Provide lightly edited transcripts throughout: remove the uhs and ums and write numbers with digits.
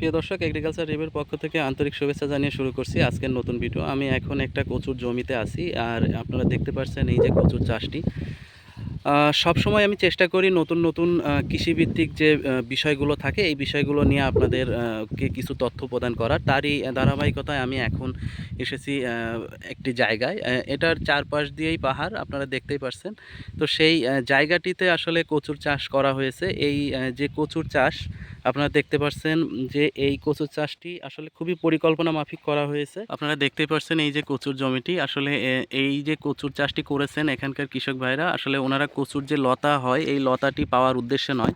প্রিয় দর্শক, এগ্রিকালচার রিভিউর পক্ষ থেকে আন্তরিক শুভেচ্ছা জানিয়ে শুরু করছি আজকের নতুন ভিডিও। আমি এখন একটা কচুর জমিতে আছি, আর আপনারা দেখতে পাচ্ছেন এই যে কচুর চাষটি। সবসময় আমি চেষ্টা করি নতুন নতুন কৃষিভিত্তিক যে বিষয়গুলো থাকে এই বিষয়গুলো নিয়ে আপনাদের কে কিছু তথ্য প্রদান করার। তারই ধারাবাহিকতায় আমি এখন এসেছি একটি জায়গায়। এটার চারপাশ দিয়েই পাহাড়, আপনারা দেখতেই পাচ্ছেন। তো সেই জায়গাটিতে আসলে কচুর চাষ করা হয়েছে। এই যে কচুর চাষ আপনারা দেখতে পাচ্ছেন, যে এই কচুর চাষটি আসলে খুবই পরিকল্পনা মাফিক করা হয়েছে। আপনারা দেখতেই পাচ্ছেন এই যে কচুর জমিটি, আসলে এই যে কচুর চাষটি করেছেন এখানকার কৃষক ভাইরা, আসলে ওনারা কচুর যে লতা হয় এই লতাটি পাওয়ার উদ্দেশ্যে নয়,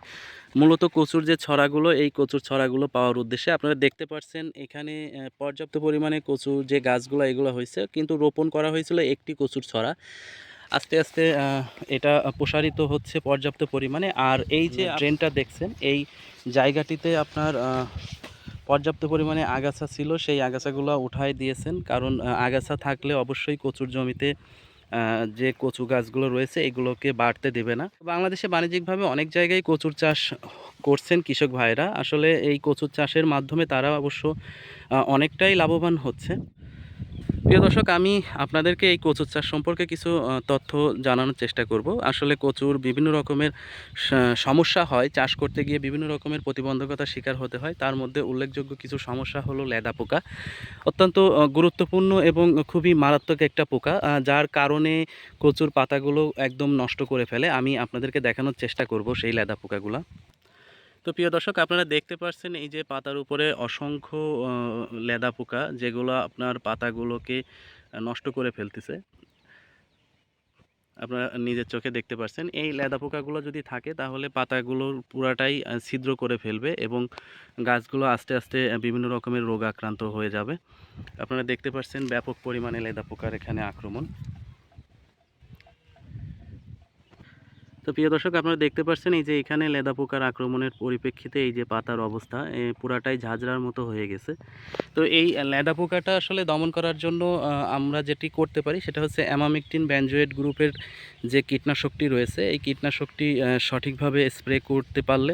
মূলত কচুর যে ছড়াগুলো এই কচুর ছড়াগুলো পাওয়ার উদ্দেশ্যে। আপনারা দেখতে পাচ্ছেন এখানে পর্যাপ্ত পরিমাণে কচুর যে গাছগুলো এগুলো হয়েছে, কিন্তু রোপণ করা হয়েছিল একটি কচুর ছড়া। আস্তে আস্তে এটা প্রসারিত হচ্ছে পর্যাপ্ত পরিমাণে। আর এই যে ট্রেনটা দেখছেন এই জায়গাটিতে আপনার পর্যাপ্ত পরিমাণে আগাছা ছিল, সেই আগাছাগুলো উঠাই দিয়েছেন। কারণ আগাছা থাকলে অবশ্যই কচুর জমিতে যে কচু গাছগুলো রয়েছে এগুলোকে বাড়তে দেবে না। বাংলাদেশে বাণিজ্যিকভাবে অনেক জায়গায় কচুর চাষ করছেন কৃষক ভাইরা। আসলে এই কচুর চাষের মাধ্যমে তারা অবশ্য অনেকটাই লাভবান হচ্ছে। প্রিয় দর্শক, আমি আপনাদেরকে এই কচুর চাষ সম্পর্কে কিছু তথ্য জানানোর চেষ্টা করব। আসলে কচুর বিভিন্ন রকমের সমস্যা হয়, চাষ করতে গিয়ে বিভিন্ন রকমের প্রতিবন্ধকতার শিকার হতে হয়। তার মধ্যে উল্লেখযোগ্য কিছু সমস্যা হলো লেদা পোকা। অত্যন্ত গুরুত্বপূর্ণ এবং খুবই মারাত্মক একটা পোকা, যার কারণে কচুর পাতাগুলো একদম নষ্ট করে ফেলে। আমি আপনাদেরকে দেখানোর চেষ্টা করব সেই লেদা পোকাগুলা। তো প্রিয় দর্শক, আপনারা দেখতে পাচ্ছেন এই যে পাতার উপরে অসংখ্য লেদা পোকা, যেগুলো আপনার পাতাগুলোকে নষ্ট করে ফেলতেছে। আপনারা নিজের চোখে দেখতে পাচ্ছেন এই লেদা পোকাগুলো যদি থাকে তাহলে পাতাগুলোর পুরাটাই ছিদ্র করে ফেলবে এবং গাছগুলো আস্তে আস্তে বিভিন্ন রকমের রোগ আক্রান্ত হয়ে যাবে। আপনারা দেখতে পাচ্ছেন ব্যাপক পরিমাণে লেদা পোকার এখানে আক্রমণ। তো প্রিয় দর্শক, আপনারা দেখতে পাচ্ছেন এই যে এখানে লেদা পোকার আক্রমণের পরিপ্রেক্ষিতে এই যে পাতার অবস্থা পুরাটাই ঝাঁঝরার মতো হয়ে গেছে। তো এই লেদা পোকাটা আসলে দমন করার জন্য আমরা যেটি করতে পারি সেটা হচ্ছে অ্যামামেকটিন বেনজোয়েট গ্রুপের যে কীটনাশকটি রয়েছে এই কীটনাশকটি সঠিকভাবে স্প্রে করতে পারলে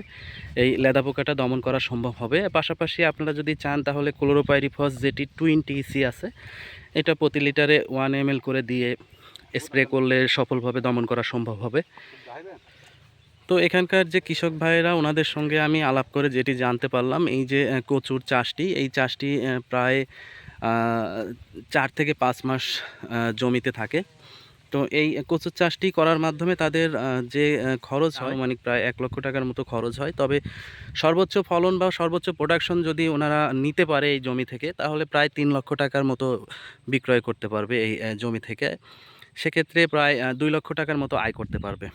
এই লেদা পোকাটা দমন করা সম্ভব হবে। পাশাপাশি আপনারা যদি চান তাহলে ক্লোরোপাইরিফস যেটি 20 EC আছে, এটা প্রতি লিটারে 1 ml করে দিয়ে স্প্রে করলে সফলভাবে দমন করা সম্ভব হবে। তো এখানকার যে কৃষক ভাইয়েরা, ওনাদের সঙ্গে আমি আলাপ করে যেটি জানতে পারলাম, এই যে কচুর চাষটি, এই চাষটি প্রায় 4 থেকে 5 মাস জমিতে থাকে। তো এই কচুর চাষটি করার মাধ্যমে তাদের যে খরচ হয় আনুমানিক প্রায় 1 লক্ষ টাকার মতো খরচ হয়। তবে সর্বোচ্চ ফলন বা সর্বোচ্চ প্রোডাকশন যদি ওনারা নিতে পারে এই জমি থেকে, তাহলে প্রায় 3 লক্ষ টাকার মতো বিক্রয় করতে পারবে এই জমি থেকে। সেক্ষেত্রে প্রায় 2 লক্ষ টাকার মতো আয় করতে পারবে।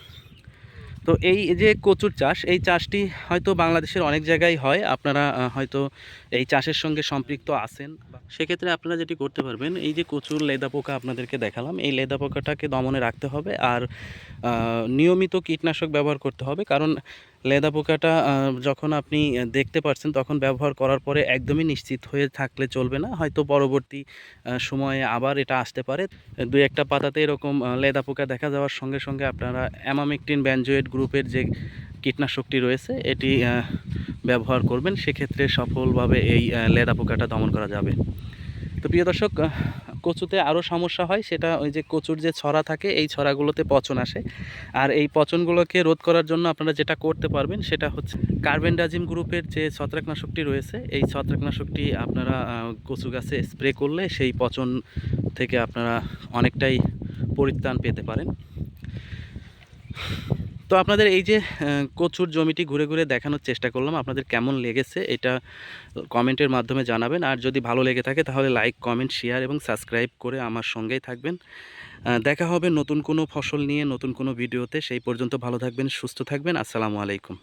তো এই যে কচুর চাষ, এই চাষটি হয়তো বাংলাদেশের অনেক জায়গায় হয়। আপনারা হয়তো এই চাষের সঙ্গে সম্পৃক্ত আছেন। সেক্ষেত্রে আপনারা যেটি করতে পারবেন, এই যে কচুর লেদা পোকা আপনাদেরকে দেখালাম, এই লেদা পোকাটাকে দমনে রাখতে হবে আর নিয়মিত কীটনাশক ব্যবহার করতে হবে। কারণ লেদা পোকাটা যখন আপনি দেখতে পাচ্ছেন তখন ব্যবহার করার পরে একদমই নিশ্চিত হয়ে থাকলে চলবে না। হয়তো পরবর্তী সময়ে আবার এটা আসতে পারে। 2-1টা পাতাতে এরকম লেদা পোকা দেখা যাওয়ার সঙ্গে সঙ্গে আপনারা অ্যামামেকটিন বেনজোয়েট গ্রুপের যে কীটনাশকটি রয়েছে এটি ব্যবহার করবেন। সেক্ষেত্রে সফলভাবে এই লেদা পোকাটা দমন করা যাবে। তো প্রিয় দর্শক, কচুতে আরও সমস্যা হয়, সেটা ওই যে কচুর যে ছড়া থাকে এই ছড়াগুলোতে পচন আসে। আর এই পচনগুলোকে রোধ করার জন্য আপনারা যেটা করতে পারবেন সেটা হচ্ছে কার্বেন্ডাজিম গ্রুপের যে ছত্রাকনাশকটি রয়েছে এই ছত্রাকনাশকটি আপনারা কচু গাছে স্প্রে করলে সেই পচন থেকে আপনারা অনেকটাই পরিত্রাণ পেতে পারেন। তো আপনাদের এই যে কচুর জমিটি ঘুরে ঘুরে দেখানোর চেষ্টা করলাম, আপনাদের কেমন লেগেছে এটা কমেন্টের মাধ্যমে জানাবেন। আর যদি ভালো লেগে থাকে তাহলে লাইক, কমেন্ট, শেয়ার এবং সাবস্ক্রাইব করে আমার সঙ্গেই থাকবেন। দেখা হবে নতুন কোনো ফসল নিয়ে নতুন কোনো ভিডিওতে। সেই পর্যন্ত ভালো থাকবেন, সুস্থ থাকবেন। আসসালামু আলাইকুম।